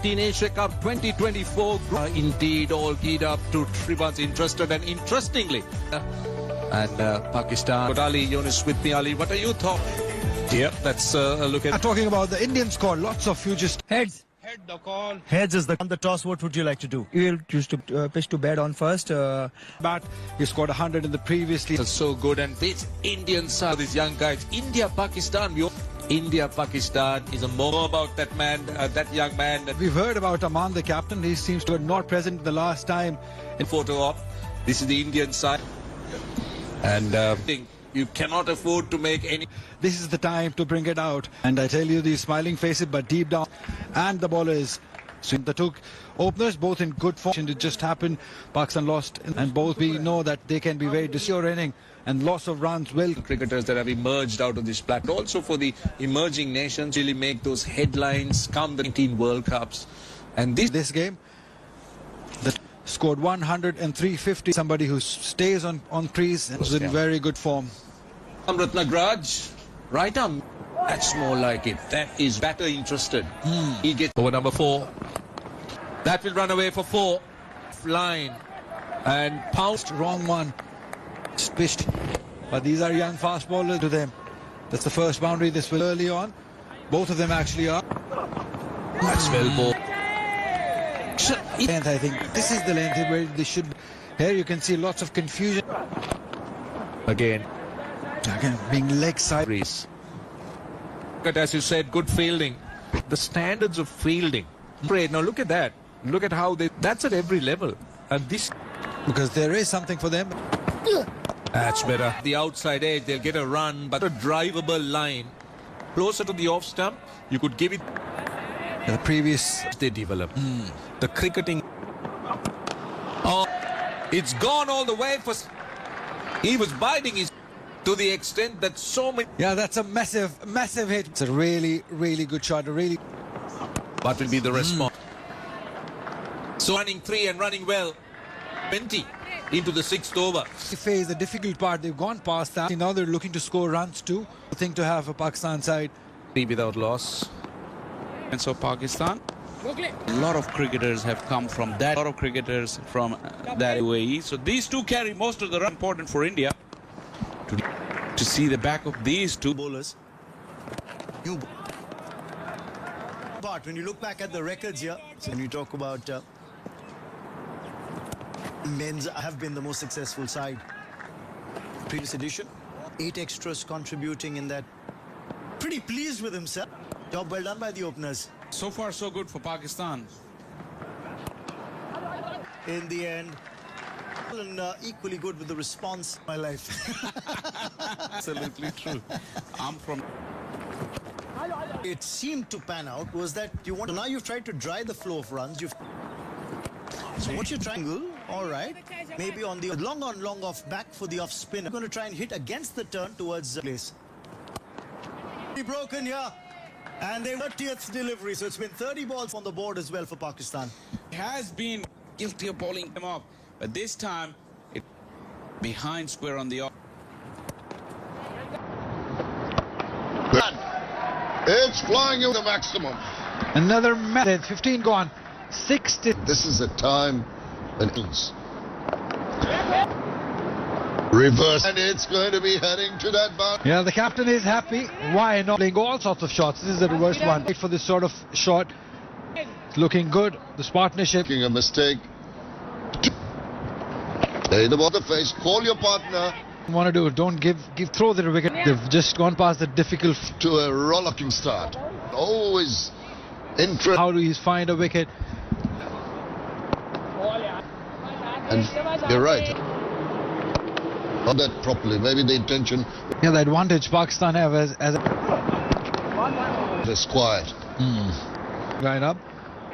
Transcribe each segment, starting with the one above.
U19 Asia Cup 2024 indeed all geared up to everyone's interested and interestingly Pakistan. Ali Yunus with me. Ali, what are your thoughts? Yeah, let's look at talking about the Indian score. Lots of futures. Heads. Head the call. Heads is on the toss. What would you like to do? You will choose to pitch to bed on first. But he scored 100 in the previously. So good, and this Indian side, these young guys, India-Pakistan. India-Pakistan is a more about that man, that young man. We've heard about Aman, the captain. He seems to have not present the last time. In photo op, this is the Indian side, and you cannot afford to make any. This is the time to bring it out. And I tell you, these smiling faces, but deep down, and the bowlers. So the two openers, both in good form. It just happened. Pakistan lost, and both we know that they can be very disorienting, and loss of runs will. Cricketers that have emerged out of this platform, also for the emerging nations, really make those headlines come the 19 World Cups. And this game, that scored 100 and 350. Somebody who stays on crease and is in very good form. Ratnagraj, right arm. That's more like it. That is batter interested. He gets over number 4. That will run away for 4. Line and pounced. Wrong one. Pitched. But these are young fast bowlers to them. That's the first boundary. This will early on. Both of them actually are. That's well bowled. I think this is the length where they should. Here you can see lots of confusion. Again being leg side. But as you said, good fielding. The standards of fielding. Great. Now look at that. Look at how that's at every level. And this, because there is something for them. That's better. The outside edge, they'll get a run, but a drivable line. Closer to the off stump, you could give it. The previous they develop. The cricketing. Oh, it's gone all the way for. He was biting his. To the extent that so many. Yeah, that's a massive hit. It's a really good shot. What will be the response? So running 3 and running well. 20 into the 6th over. They face the difficult part. They've gone past that. Now they're looking to score runs too. The thing to have a Pakistan side. 3 without loss. And so Pakistan. A lot of cricketers have come from that. A lot of cricketers from that UAE. So these two carry most of the run important for India. To see the back of these two bowlers. But when you look back at the records here, so when you talk about men's have been the most successful side. Previous edition, 8 extras contributing in that. Pretty pleased with himself. Job well done by the openers. So far, so good for Pakistan. In the end, and equally good with the response. My life. Absolutely true. I'm from. It seemed to pan out was that you want. Now you've tried to dry the flow of runs. So what's your triangle? All right. Maybe on the long on, long off back for the off spin. I'm going to try and hit against the turn towards the place. Broken here. And they were 30th delivery. So it's been 30 balls on the board as well for Pakistan. Has been guilty of bowling them off. But this time, it behind square on the off. It's flying in the maximum. Another method. 15 gone. 60. This is a time when reverse, and it's going to be heading to that boundary. Yeah, the captain is happy. Why not? Playing all sorts of shots. This is the reverse one. Wait for this sort of shot. It's looking good. This partnership. Making a mistake. Play the ball the face. Call your partner. Want to do? Don't throw the wicket. They've just gone past the difficult to a rollicking start. Always interesting. How do you find a wicket? And you're right. Not that properly. Maybe the intention. Yeah, the advantage Pakistan have as It's quiet. Line up.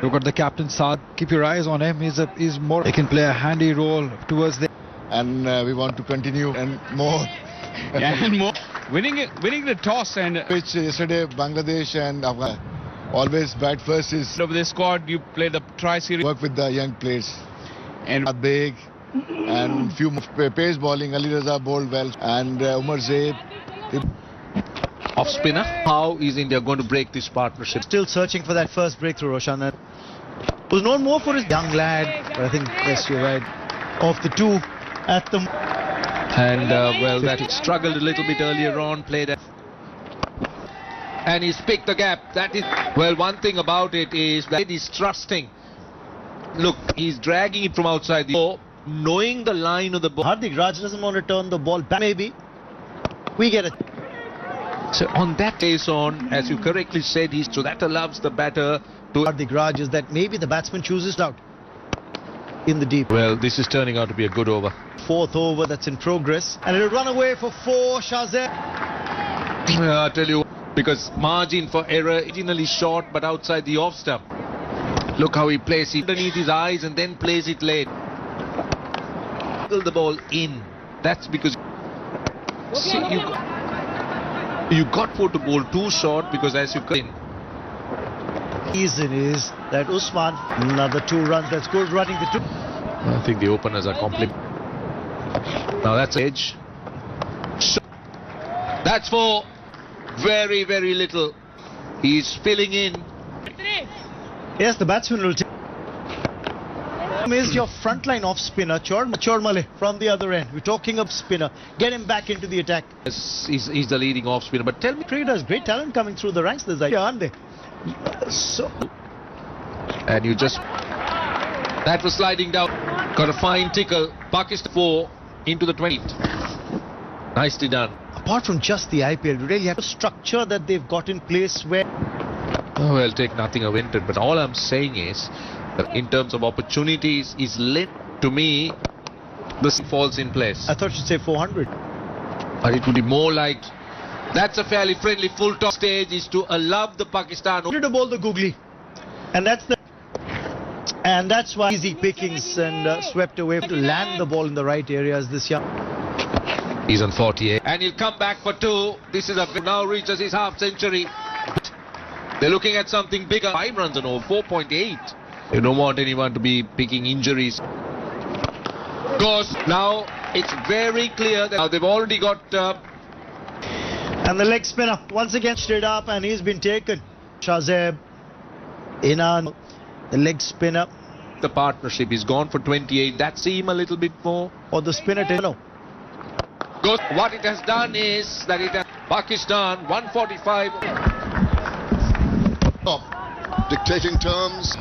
Look at the captain Saad. Keep your eyes on him. He's more. He can play a handy role towards the. And we want to continue and more. Yeah, and more. Winning the toss and Which yesterday Bangladesh and Afghanistan always bat first is. Of the squad, you play the tri-series. Work with the young players. And Big and few pace bowling. Ali Raza bowled well and Umar Zaid. Off spinner. How is India going to break this partnership? Still searching for that first breakthrough, Roshan. Was known more for his young lad, but I think, yes, you're right. Of the two at the... And, well, that struggled a little bit earlier on, played at... And he's picked the gap. That is... Well, one thing about it is that he's trusting. Look, he's dragging it from outside the ball, knowing the line of the ball. Hardik Raj doesn't want to turn the ball back, maybe. We get it. So on that case on, as you correctly said, so that allows the batter to... Hardik Raj is that maybe the batsman chooses out in the deep. Well, this is turning out to be a good over. Fourth over that's in progress. And it'll run away for 4, Shahzeb. I tell you, because margin for error, originally short but outside the off stump. Look how he plays it underneath his eyes and then plays it late. The ball in. That's because... See, you got for to bowl too short because as you come in. Reason is that Usman, another 2 runs, that's good running the 2. I think the openers are compliment. Now that's edge. That's for very, very little. He's filling in. Yes, the batsman will take. Is your frontline off spinner Chormale from the other end. We're talking of spinner. Get him back into the attack. Yes, he's the leading off spinner. But tell me, Traders, great talent coming through the ranks. There's aren't they? So, and you just that was sliding down. Got a fine tickle. Pakistan 4 into the 20th. Nicely done. Apart from just the IPL, you really have a structure that they've got in place where. Oh, well, take nothing away from it. But all I'm saying is, in terms of opportunities, is lit to me. This falls in place. I thought you'd say 400. But it would be more like that's a fairly friendly full top stage is to allow the Pakistan to bowl the googly, and that's why easy pickings and swept away to land the ball in the right areas this year. He's on 48 and he'll come back for 2. This is now reaches his half century. They're looking at something bigger. 5 runs and over 4.8. You don't want anyone to be picking injuries. Because now it's very clear that now they've already got... and the leg spinner once again straight up and he's been taken. Shahzeb, Inan, the leg spinner. The partnership is gone for 28. That seems a little bit more. Or the spinner, no. Because what it has done is that it has Pakistan 145. Stop dictating terms.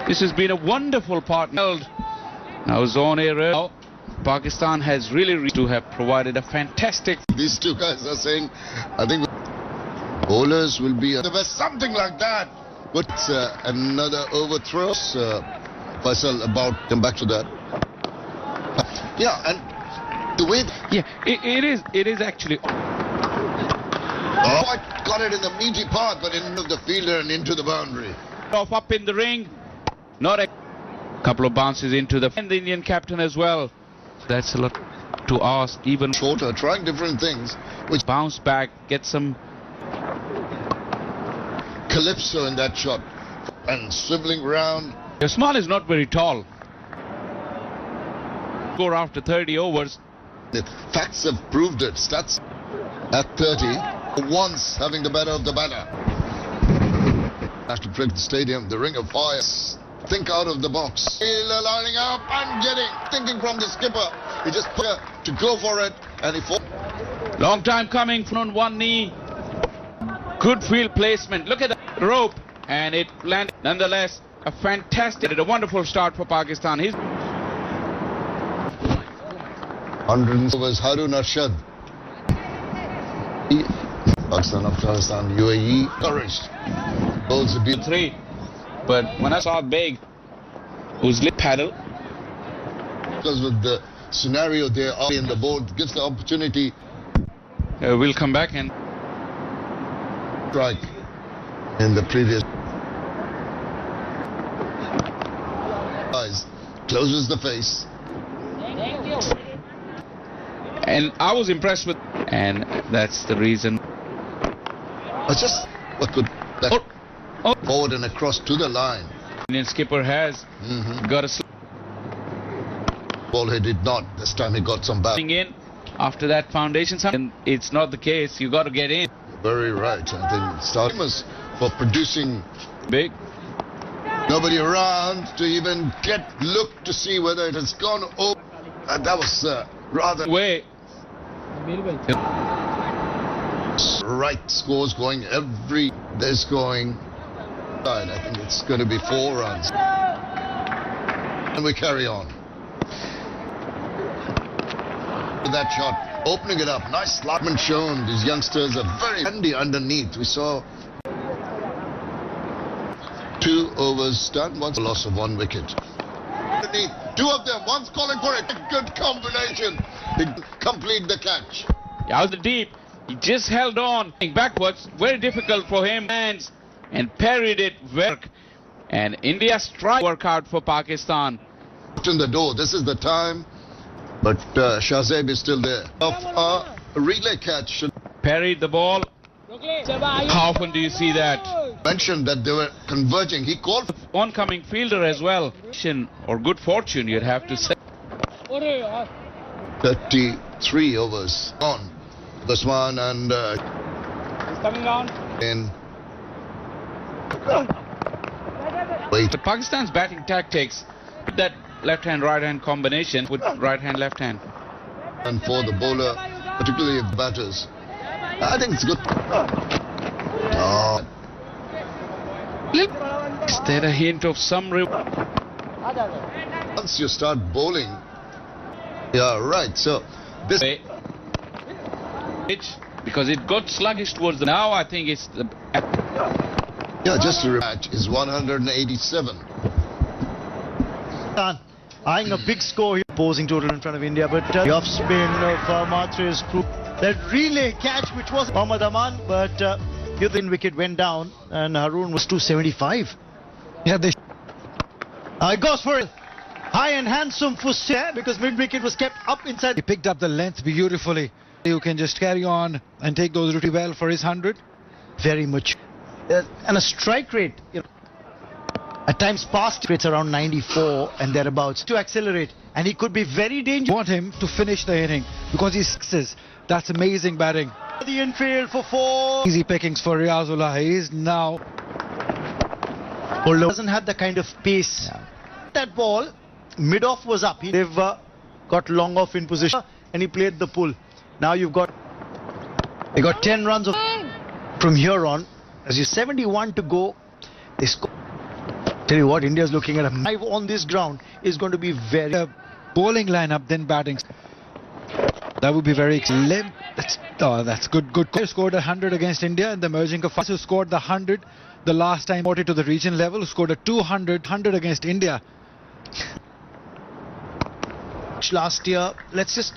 This has been a wonderful partner. Now zone area. Pakistan has really to have provided a fantastic. These two guys are saying, I think bowlers will be something like that. But another overthrow. Faisal about come back to that. Yeah, and the way. Yeah, it is actually. Oh, I got it in the meaty part, but into the fielder and into the boundary. Off up in the ring. Not a couple of bounces into the Indian captain as well. That's a lot to ask. Even shorter, trying different things. Which bounce back, get some calypso in that shot and swiveling round. Usman is not very tall. Score after 30 overs. The facts have proved it. Stats at 30, once having the better of the batter. Has to break the stadium, the ring of fire. Think out of the box. Lining up and thinking from the skipper. He just put to go for it and he fought. Long time coming from one knee. Good field placement. Look at the rope and it landed. Nonetheless, a fantastic, a wonderful start for Pakistan. He's 100 overs. Harun Arshad. Pakistan, Afghanistan, UAE, encouraged. Bowls a bit 3. But when I saw Beg, who's lit paddle. Because with the scenario there in the board gives the opportunity. We'll come back and strike in the previous. Eyes closes the face. And I was impressed with, and that's the reason. It's just what could forward and across to the line. Indian skipper has got a ball. He did not. This time he got some back. in. after that foundation. And it's not the case. You got to get in. Very right. I think it's famous for producing Big. nobody around to even look to see whether it has gone over. That was rather Way. right scores going every. There's going. I think it's going to be 4 runs. And we carry on. With that shot, opening it up. Nice slotman shown. These youngsters are very handy underneath. We saw 2 overs done, once a loss of 1 wicket. Underneath, 2 of them, one's calling for a good combination. They complete the catch. Out the deep. He just held on backwards. Very difficult for him. Hands and parried it. And India strike workout for Pakistan. In the door, this is the time. But Shahzeb is still there. Of a relay catch. Parried the ball. How often do you see that? Mentioned that they were converging. He called Oncoming fielder as well. Or good fortune, you'd have to say. 33 overs on. Baswan and Coming down. in. Wait. The Pakistan's batting tactics, that left-hand, right-hand combination with right-hand, left-hand. And for the bowler, particularly if batters, I think it's good. Oh. Is there a hint of some... Once you start bowling, yeah, right. So this pitch, because it got sluggish towards the... Now I think it's the... just to rematch is 187. Eyeing a big score here, posing total in front of India, but the off spin of Matre has proved that relay catch, which was Mohammad Aman, but the wicket went down and Haroon was 275. Yeah, they It goes for it. High and handsome for Sir, because mid wicket was kept up inside. He picked up the length beautifully. You can just carry on and take those really well for his 100. Very much. And a strike rate, at times past rates around 94 and thereabouts, to accelerate, and he could be very dangerous. Want him to finish the inning because he sixes. That's amazing batting. The infield for 4. Easy pickings for Riazullah. He is now. Doesn't have the kind of pace. Yeah. That ball, mid-off was up. They've got long off in position and he played the pull. Now you've got... They got 10 runs from here on. As you 71 to go, they score. Tell you what, India's looking at a 5 on this ground is going to be very... bowling lineup, then batting. That would be very slim. That's good. Good. Scored 100 against India in the merging of who scored the 100 the last time promoted to the region level, who scored a 200 against India. Last year, let's just...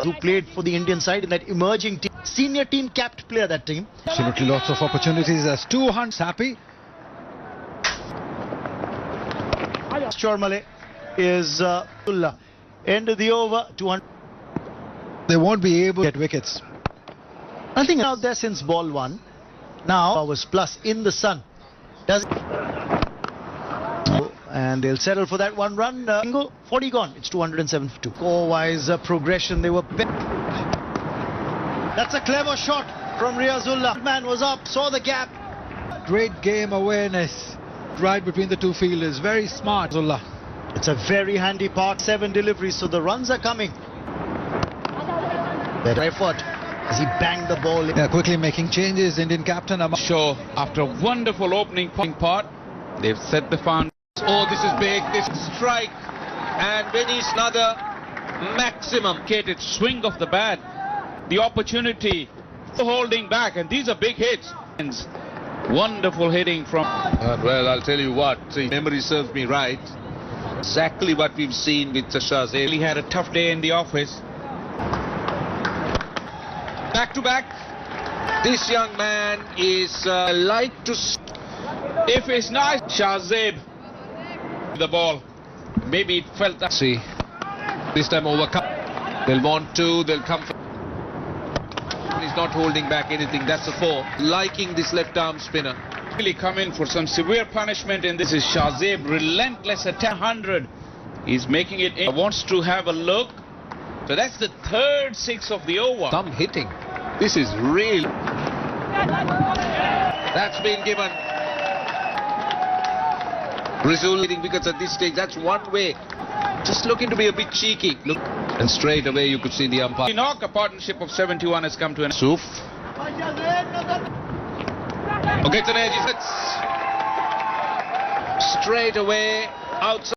who played for the Indian side in that emerging team. Senior team capped player, that team. Absolutely lots of opportunities as 200 happy. Chormale is end of the over, 200. They won't be able to get wickets. Nothing out there since ball 1. Now was plus in the sun. And they'll settle for that 1 run. 40 gone. It's 207 for 2. Score-wise progression, they were better. That's a clever shot from Riazullah. Man was up, saw the gap. Great game awareness. Right between the 2 fielders. Very smart, Zullah. It's a very handy part. 7 deliveries, so the runs are coming. Better effort as he banged the ball. Yeah, quickly making changes. Indian captain. Sure, after a wonderful opening part, they've set the foundation. Oh, this is big. This is strike. And Benny another maximum. Cated swing of the bat. The opportunity holding back, and these are big hits. Wonderful hitting from... well, I'll tell you what. See, memory serves me right. Exactly what we've seen with Shahzeb. He had a tough day in the office. Back to back. This young man is like to... If it's nice, Shahzeb, the ball. Maybe it felt that. See, this time overcome. They'll want to, they'll come for... He's not holding back anything. That's a 4. Liking this left arm spinner. Really come in for some severe punishment, and this is Shahzeb, relentless at 100. He's making it in. Wants to have a look. So that's the third six of the over. Some hitting. This is real. That's been given. Rizul hitting because at this stage, that's one way. Just looking to be a bit cheeky. Look, and straight away you could see the umpire. The knock, a partnership of 71 has come to an end. Suf. Okay, it's an edge. Straight away outside.